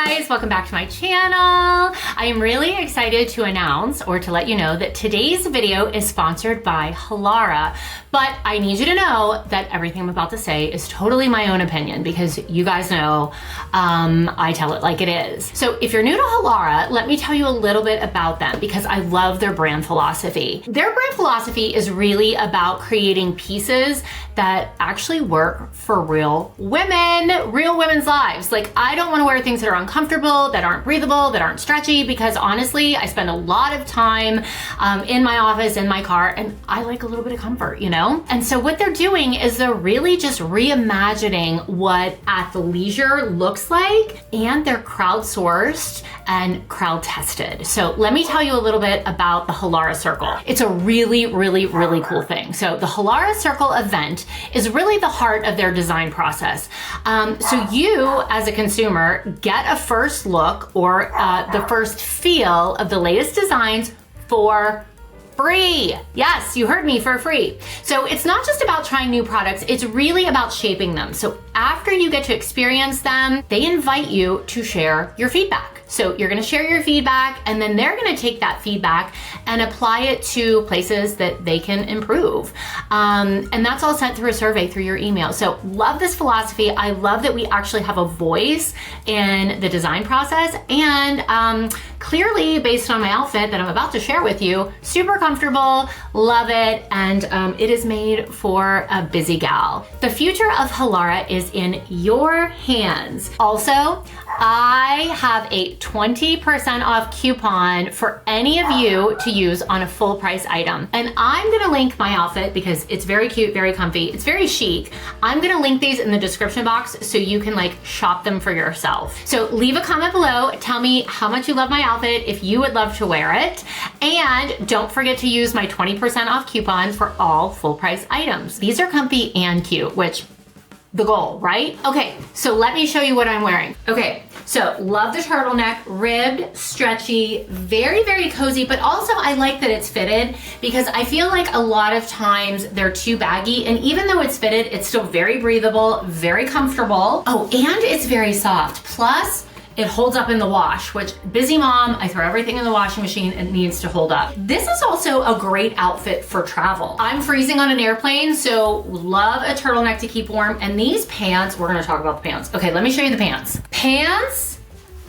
guys, welcome back to my channel. I am really excited to announce or to let you know that today's video is sponsored by Halara, but I need you to know that everything I'm about to say is totally my own opinion because you guys know I tell it like it is. So if you're new to Halara, let me tell you a little bit about them because I love their brand philosophy. Their brand philosophy is really about creating pieces that actually work for real women's lives. Like, I don't want to wear things that are uncomfortable, that aren't breathable, that aren't stretchy, because honestly, I spend a lot of time in my office, in my car, and I like a little bit of comfort, you know? And so what they're doing is they're really just reimagining what athleisure looks like, and they're crowdsourced and crowd tested. So let me tell you a little bit about the Halara Circle. It's a really cool thing. So the Halara Circle event is really the heart of their design process. So you, as a consumer, get a first look or the first feel of the latest designs for free. Yes, you heard me, for free. So it's not just about trying new products, it's really about shaping them. So after you get to experience them, they invite you to share your feedback. So you're gonna share your feedback, and then they're gonna take that feedback and apply it to places that they can improve. And that's all sent through a survey through your email. So love this philosophy. I love that we actually have a voice in the design process, and clearly, based on my outfit that I'm about to share with you, super comfortable, love it, and it is made for a busy gal. The future of Halara is in your hands. Also, I have a 20% off coupon for any of you to use on a full price item. And I'm gonna link my outfit because it's very cute, very comfy, it's very chic. I'm gonna link these in the description box so you can like shop them for yourself. So leave a comment below, tell me how much you love my outfit, if you would love to wear it, and don't forget to use my 20% off coupon for all full price items. These are comfy and cute, which the goal, right? Okay, so let me show you what I'm wearing. Okay, so love the turtleneck, ribbed, stretchy, very cozy, but also I like that it's fitted because I feel like a lot of times they're too baggy, and even though it's fitted, it's still very breathable, very comfortable. Oh, and it's very soft. Plus, it holds up in the wash, which busy mom, I throw everything in the washing machine, it needs to hold up. This is also a great outfit for travel. I'm freezing on an airplane, so love a turtleneck to keep warm. And these pants, we're gonna talk about the pants. Okay, let me show you the pants. Pants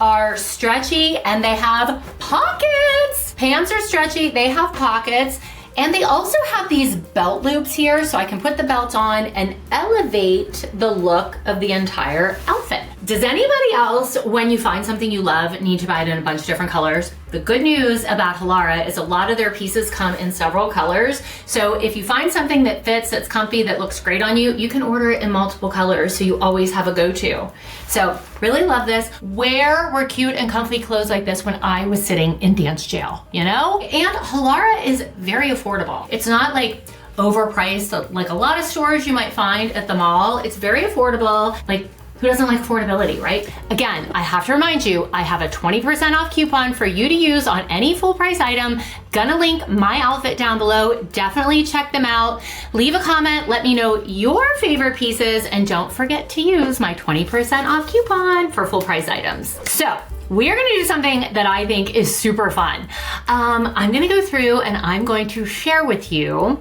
are stretchy and they have pockets. Pants are stretchy, they have pockets. And they also have these belt loops here, so I can put the belt on and elevate the look of the entire outfit. Does anybody else, when you find something you love, need to buy it in a bunch of different colors? The good news about Halara is a lot of their pieces come in several colors. So if you find something that fits, that's comfy, that looks great on you, you can order it in multiple colors so you always have a go-to. So really love this. Where were cute and comfy clothes like this when I was sitting in dance jail, you know? And Halara is very affordable. It's not like overpriced like a lot of stores you might find at the mall. It's very affordable. Like, who doesn't like affordability, right? Again, I have to remind you, I have a 20% off coupon for you to use on any full price item. Gonna link my outfit down below. Definitely check them out. Leave a comment, let me know your favorite pieces, and don't forget to use my 20% off coupon for full price items. So, we're gonna do something that I think is super fun. I'm gonna go through and I'm going to share with you,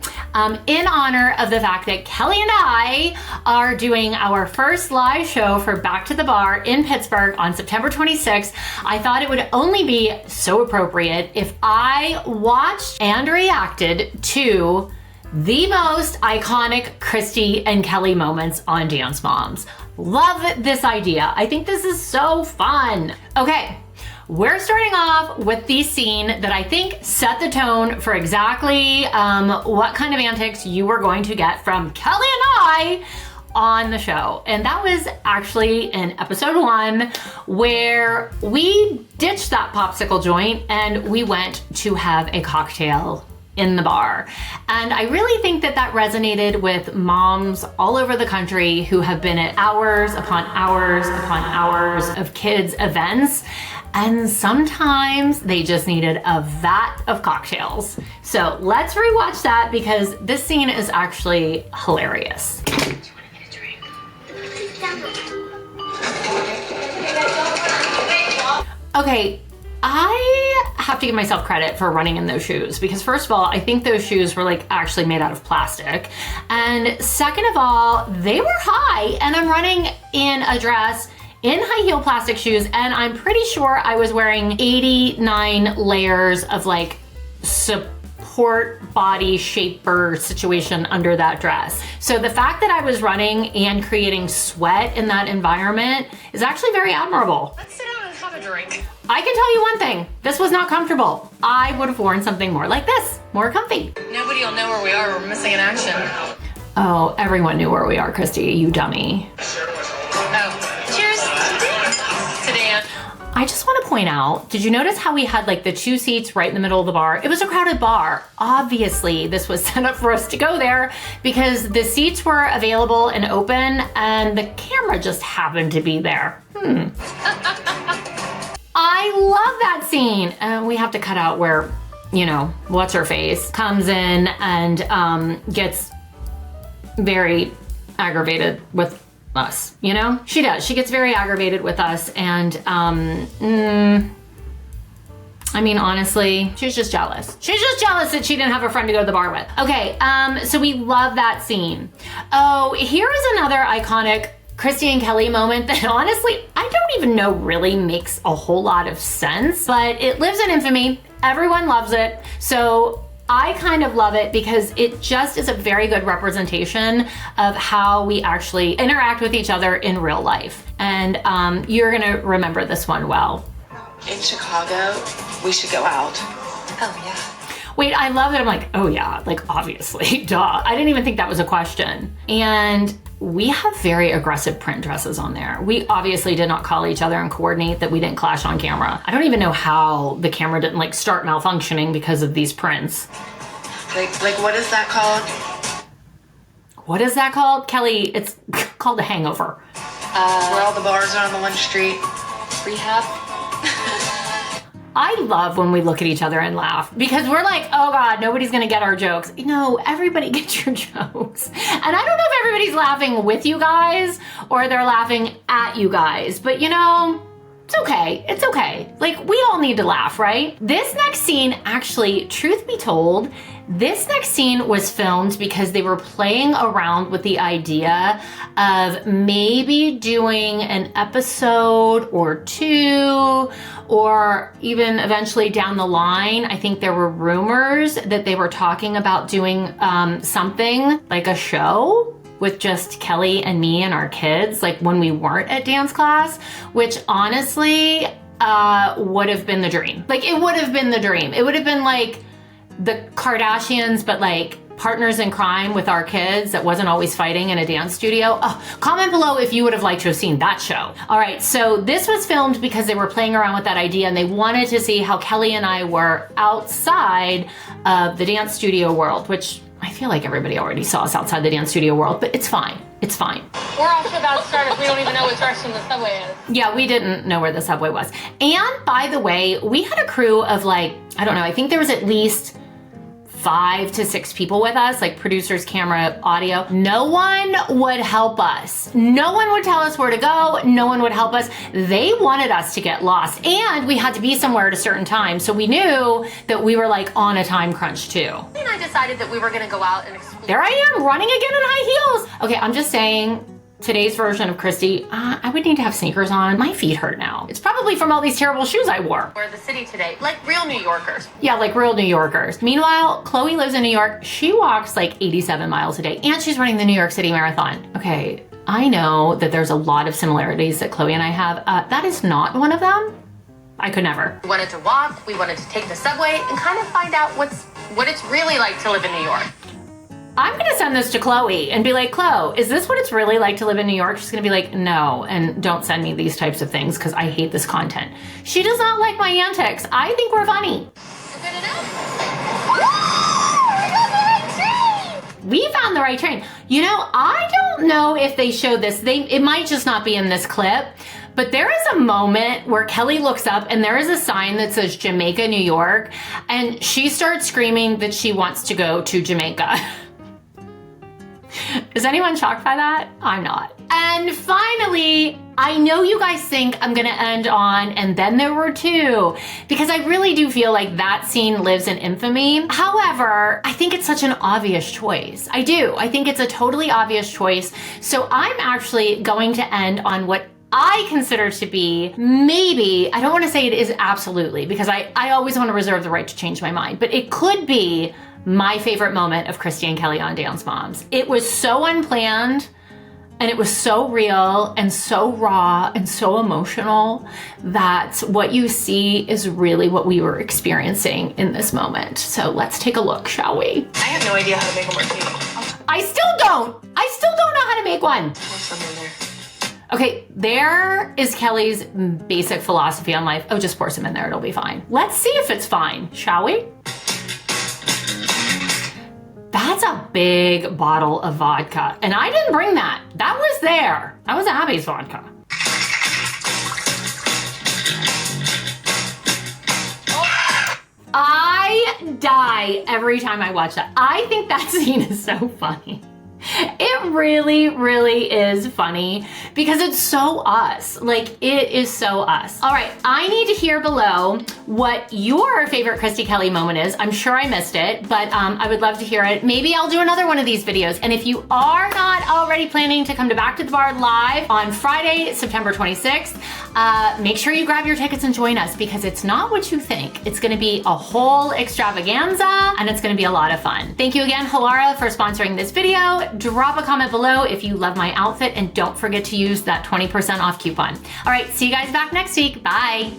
in honor of the fact that Kelly and I are doing our first live show for Back to the Bar in Pittsburgh on September 26th. I thought it would only be so appropriate if I watched and reacted to the most iconic Christi and Kelly moments on Dance Moms. Love this idea. I think this is so fun. Okay, we're starting off with the scene that I think set the tone for exactly what kind of antics you were going to get from Kelly and I on the show. And that was actually in episode 1 where we ditched that popsicle joint and we went to have a cocktail in the bar. And I really think that that resonated with moms all over the country who have been at hours upon hours upon hours of kids' events. And sometimes they just needed a vat of cocktails. So let's rewatch that because this scene is actually hilarious. Do you want to get a drink? Sit down. Okay, I have to give myself credit for running in those shoes because first of all, I think those shoes were like actually made out of plastic. And second of all, they were high and I'm running in a dress in high heel plastic shoes and I'm pretty sure I was wearing 89 layers of like support body shaper situation under that dress. So the fact that I was running and creating sweat in that environment is actually very admirable. Let's sit down and have a drink. I can tell you one thing, this was not comfortable. I would have worn something more like this, more comfy. Nobody will know where we are. We're missing in action. Oh, everyone knew where we are, Christy, you dummy. Oh, cheers to Dan. I just want to point out, did you notice how we had like the 2 seats right in the middle of the bar? It was a crowded bar. Obviously, this was set up for us to go there because the seats were available and open and the camera just happened to be there. I love that scene. We have to cut out where, you know, what's her face comes in and gets very aggravated with us, you know? She does. She gets very aggravated with us and I mean, honestly, she's just jealous. She's just jealous that she didn't have a friend to go to the bar with. Okay, so we love that scene. Oh, here is another iconic Christi and Kelly moment that honestly, I don't even know really makes a whole lot of sense, but it lives in infamy. Everyone loves it. So I kind of love it because it just is a very good representation of how we actually interact with each other in real life. And you're gonna remember this one well. In Chicago, we should go out. Oh, yeah. Wait, I love that. I'm like, oh yeah, like obviously, duh. I didn't even think that was a question. And we have very aggressive print dresses on there. We obviously did not call each other and coordinate that we didn't clash on camera. I don't even know how the camera didn't like start malfunctioning because of these prints. Like what is that called? What is that called? Kelly, it's called a hangover. Where all the bars are on the one street. Rehab. I love when we look at each other and laugh because we're like, oh God, nobody's gonna get our jokes. No, everybody gets your jokes. And I don't know if everybody's laughing with you guys or they're laughing at you guys, but you know, it's okay, it's okay. Like we all need to laugh, right? This next scene, actually, truth be told, this next scene was filmed because they were playing around with the idea of maybe doing an episode or 2 or even eventually down the line. I think there were rumors that they were talking about doing something like a show with just Kelly and me and our kids, like when we weren't at dance class, which honestly would have been the dream. Like it would have been the dream. It would have been like the Kardashians, but like partners in crime with our kids that wasn't always fighting in a dance studio. Oh, comment below if you would have liked to have seen that show. All right, so this was filmed because they were playing around with that idea and they wanted to see how Kelly and I were outside of the dance studio world, which I feel like everybody already saw us outside the dance studio world, but it's fine. It's fine. We're also about to start if we don't even know what direction the subway is. Yeah, we didn't know where the subway was. And by the way, we had a crew of like, I don't know, I think there was at least 5 to 6 people with us, like producers, camera, audio. No one would help us. No one would tell us where to go. No one would help us. They wanted us to get lost and we had to be somewhere at a certain time. So we knew that we were like on a time crunch too. And I decided that we were gonna go out and explore. There I am running again in high heels. Okay, I'm just saying, today's version of Christi, I would need to have sneakers on. My feet hurt now. It's probably from all these terrible shoes I wore. We're the city today, like real New Yorkers. Yeah, like real New Yorkers. Meanwhile, Chloe lives in New York. She walks like 87 miles a day and she's running the New York City Marathon. Okay, I know that there's a lot of similarities that Chloe and I have. That is not one of them. I could never. We wanted to walk, we wanted to take the subway and kind of find out what it's really like to live in New York. I'm gonna send this to Chloe and be like, Chloe, is this what it's really like to live in New York? She's gonna be like, no, and don't send me these types of things because I hate this content. She does not like my antics. I think we're funny. Good enough? We found the right train. You know, I don't know if they showed this. It might just not be in this clip, but there is a moment where Kelly looks up and there is a sign that says Jamaica, New York, and she starts screaming that she wants to go to Jamaica. Is anyone shocked by that? I'm not. And finally, I know you guys think I'm gonna end on "and then there were two," because I really do feel like that scene lives in infamy. However, I think it's such an obvious choice. I do. I think it's a totally obvious choice. So I'm actually going to end on what I consider to be maybe, I don't want to say it is absolutely, because I always want to reserve the right to change my mind, but it could be my favorite moment of Christi and Kelly on Dance Moms. It was so unplanned, and it was so real and so raw and so emotional that what you see is really what we were experiencing in this moment. So let's take a look, shall we? I have no idea how to make a martini. I still don't know how to make one. Pour some in there. Okay, there is Kelly's basic philosophy on life. Oh, just pour some in there, it'll be fine. Let's see if it's fine, shall we? That's a big bottle of vodka. And I didn't bring that. That was there. That was Abby's vodka. I die every time I watch that. I think that scene is so funny. It really, really is funny because it's so us. Like, it is so us. All right, I need to hear below what your favorite Christi Kelly moment is. I'm sure I missed it, but I would love to hear it. Maybe I'll do another one of these videos. And if you are not already planning to come to Back to the Bar live on Friday, September 26th, make sure you grab your tickets and join us because it's not what you think. It's gonna be a whole extravaganza and it's gonna be a lot of fun. Thank you again, Halara, for sponsoring this video. Drop a comment below if you love my outfit and don't forget to use that 20% off coupon. All right, see you guys back next week. Bye.